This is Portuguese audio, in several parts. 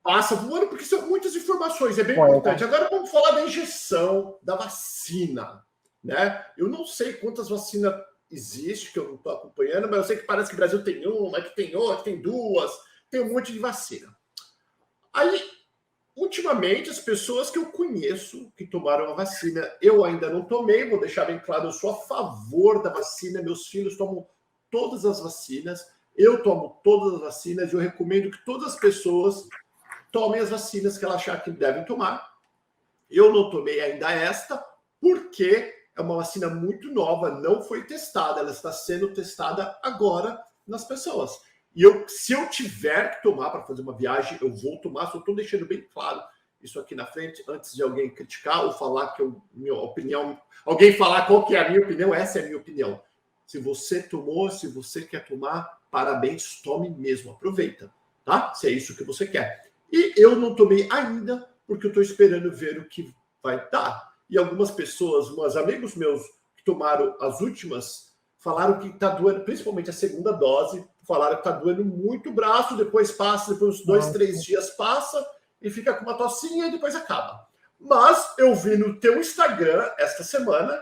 Passa voando, porque são muitas informações, é bem importante. Agora vamos falar da injeção da vacina, né? Eu não sei quantas vacinas existem, que eu não estou acompanhando, mas eu sei que parece que o Brasil tem uma, que tem outra, tem duas, tem um monte de vacina. Aí, ultimamente, as pessoas que eu conheço que tomaram a vacina, eu ainda não tomei, vou deixar bem claro, eu sou a favor da vacina, meus filhos tomam todas as vacinas, eu tomo todas as vacinas e eu recomendo que todas as pessoas tomem as vacinas que ela achar que devem tomar. Eu não tomei ainda esta, porque é uma vacina muito nova, não foi testada, ela está sendo testada agora nas pessoas. E se eu tiver que tomar para fazer uma viagem, eu vou tomar, só estou deixando bem claro isso aqui na frente, antes de alguém criticar ou falar que minha opinião, alguém falar qual que é a minha opinião, essa é a minha opinião. Se você tomou, se você quer tomar, parabéns, tome mesmo, aproveita, tá? Se é isso que você quer. E eu não tomei ainda, porque eu estou esperando ver o que vai dar. E algumas pessoas, uns amigos meus que tomaram as últimas, falaram que está doendo, principalmente a segunda dose, falaram que está doendo muito o braço, depois passa, depois uns 2, 3 dias passa, e fica com uma tocinha e depois acaba. Mas eu vi no teu Instagram, esta semana,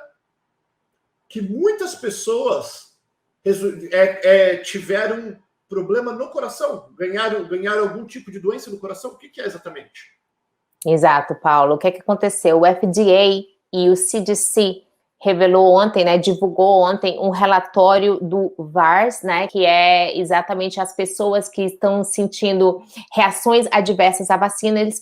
que muitas pessoas tiveram problema no coração, ganharam algum tipo de doença no coração. O que é exatamente? Exato, Paulo. O que é que aconteceu? O FDA e o CDC revelou ontem, né, divulgou ontem um relatório do VAERS, né, que é exatamente as pessoas que estão sentindo reações adversas à vacina, eles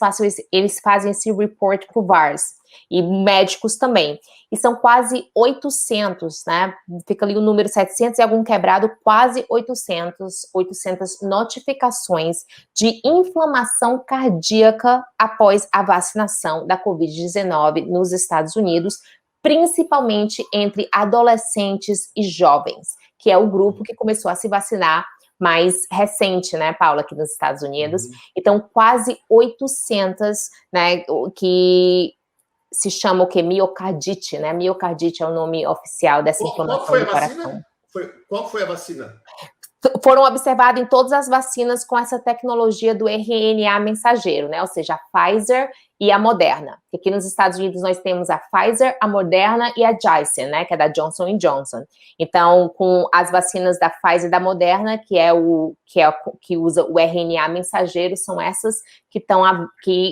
fazem esse report para o VAERS, e médicos também. E são quase 800, né, fica ali o número 700 e algum quebrado, quase 800 notificações de inflamação cardíaca após a vacinação da Covid-19 nos Estados Unidos, principalmente entre adolescentes e jovens, que é o grupo que começou a se vacinar mais recente, né, Paula, aqui nos Estados Unidos. Então, quase 800, né, que se chama o quê? Miocardite, né? Miocardite é o nome oficial dessa inflamação do coração. Qual foi a vacina? Foram observados em todas as vacinas com essa tecnologia do RNA mensageiro, né? Ou seja, a Pfizer e a Moderna. Aqui nos Estados Unidos nós temos a Pfizer, a Moderna e a Janssen, né? Que é da Johnson & Johnson. Então, com as vacinas da Pfizer e da Moderna, que usa o RNA mensageiro, são essas que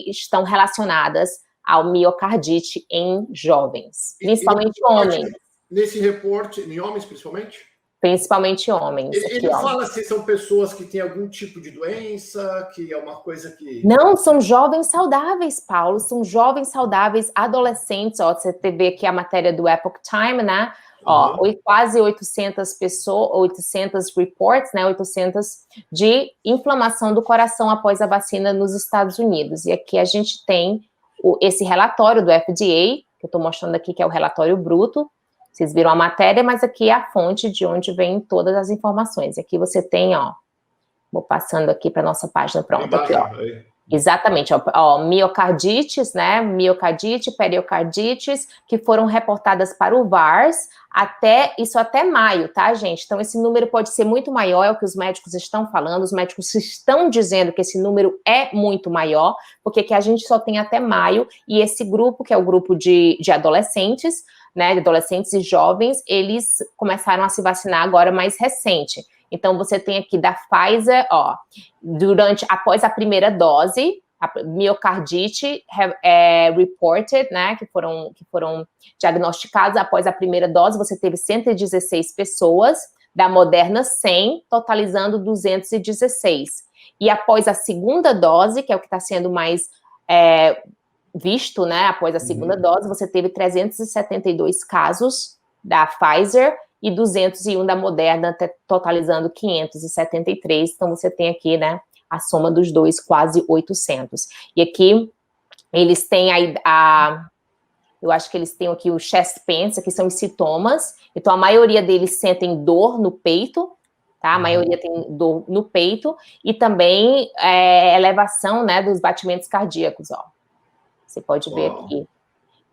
estão relacionadas ao miocardite em jovens, principalmente homens. Nesse reporte, em homens principalmente? Principalmente homens. Ele fala se são pessoas que têm algum tipo de doença, que é uma coisa que... Não, são jovens saudáveis, Paulo, são jovens saudáveis, adolescentes, ó, você vê aqui a matéria do Epoch Time, né? Ó, quase 800 pessoas, 800 reports, né, 800 de inflamação do coração após a vacina nos Estados Unidos. E aqui a gente tem esse relatório do FDA, que eu estou mostrando aqui, que é o relatório bruto. Vocês viram a matéria, mas aqui é a fonte de onde vem todas as informações. Aqui você tem, ó, vou passando aqui para a nossa página, pronto, aqui, ó. Exatamente, ó, miocardites, né, miocardite, periocardites, que foram reportadas para o VAERS até maio, tá, gente? Então, esse número pode ser muito maior, é o que os médicos estão falando, os médicos estão dizendo que esse número é muito maior, porque que a gente só tem até maio, e esse grupo, que é o grupo de adolescentes, né, de adolescentes e jovens, eles começaram a se vacinar agora mais recente. Então, você tem aqui da Pfizer, ó, após a primeira dose, a miocardite reported, né, que foram diagnosticados após a primeira dose, você teve 116 pessoas, da Moderna 100, totalizando 216. E após a segunda dose, que é o que está sendo mais visto, né, após a segunda dose, você teve 372 casos da Pfizer, e 201 da Moderna, totalizando 573, então você tem aqui, né, a soma dos dois, quase 800. E aqui, eles têm eu acho que eles têm aqui o chest pains, que são os sintomas, então a maioria deles sentem dor no peito, tá, a maioria tem dor no peito, e também elevação, né, dos batimentos cardíacos, ó. Você pode ver aqui.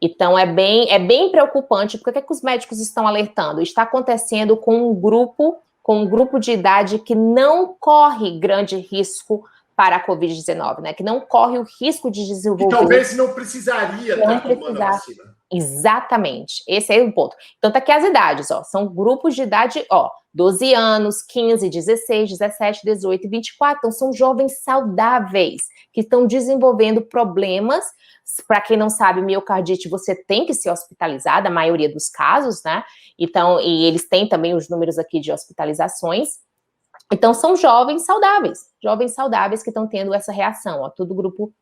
Então, é bem preocupante, porque o que é que os médicos estão alertando? Está acontecendo com um grupo de idade que não corre grande risco para a Covid-19, né? Que não corre o risco de desenvolver. E talvez não precisaria estar tomando a vacina. Exatamente, esse é o ponto. Então tá aqui as idades, ó, são grupos de idade, ó, 12 anos, 15, 16, 17, 18 e 24, então são jovens saudáveis, que estão desenvolvendo problemas. Para quem não sabe, miocardite, você tem que ser hospitalizada, a maioria dos casos, né? Então, e eles têm também os números aqui de hospitalizações. Então, são jovens saudáveis que estão tendo essa reação, ó, todo grupo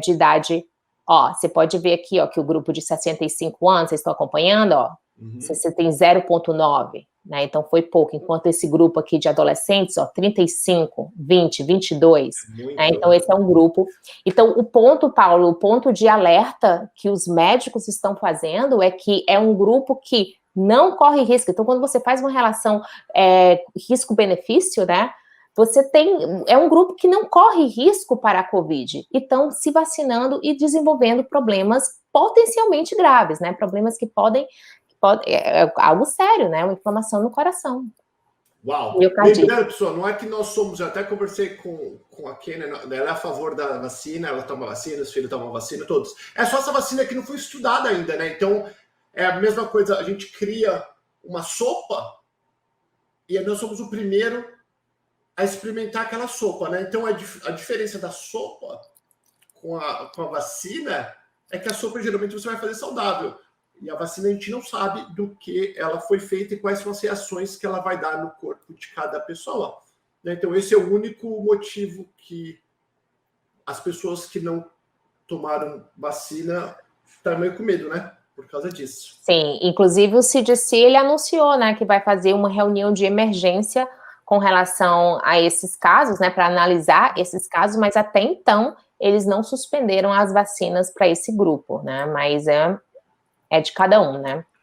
de idade. Ó, você pode ver aqui, ó, que o grupo de 65 anos, vocês estão acompanhando, ó, você tem 0,9, né, então foi pouco, enquanto esse grupo aqui de adolescentes, ó, 35, 20, 22, né, então esse é um grupo. Então, o ponto, Paulo, o ponto de alerta que os médicos estão fazendo é que é um grupo que não corre risco. Então, quando você faz uma relação risco-benefício, né, é um grupo que não corre risco para a Covid, e estão se vacinando e desenvolvendo problemas potencialmente graves, né? Problemas que podem algo sério, né? Uma inflamação no coração. Uau! Lembrando, pessoal, não é que nós somos, eu até conversei com a Kênia, ela é a favor da vacina, ela toma vacina, os filhos tomam vacina, todos. É só essa vacina que não foi estudada ainda, né? Então, é a mesma coisa, a gente cria uma sopa e nós somos o primeiro a experimentar aquela sopa, né? Então, a diferença da sopa com a vacina é que a sopa, geralmente, você vai fazer saudável. E a vacina, a gente não sabe do que ela foi feita e quais são as reações que ela vai dar no corpo de cada pessoa. Né? Então, esse é o único motivo que as pessoas que não tomaram vacina estão meio com medo, né? Por causa disso. Sim, inclusive o CDC, ele anunciou, né, que vai fazer uma reunião de emergência com relação a esses casos, né, para analisar esses casos, mas até então eles não suspenderam as vacinas para esse grupo, né, mas é de cada um, né.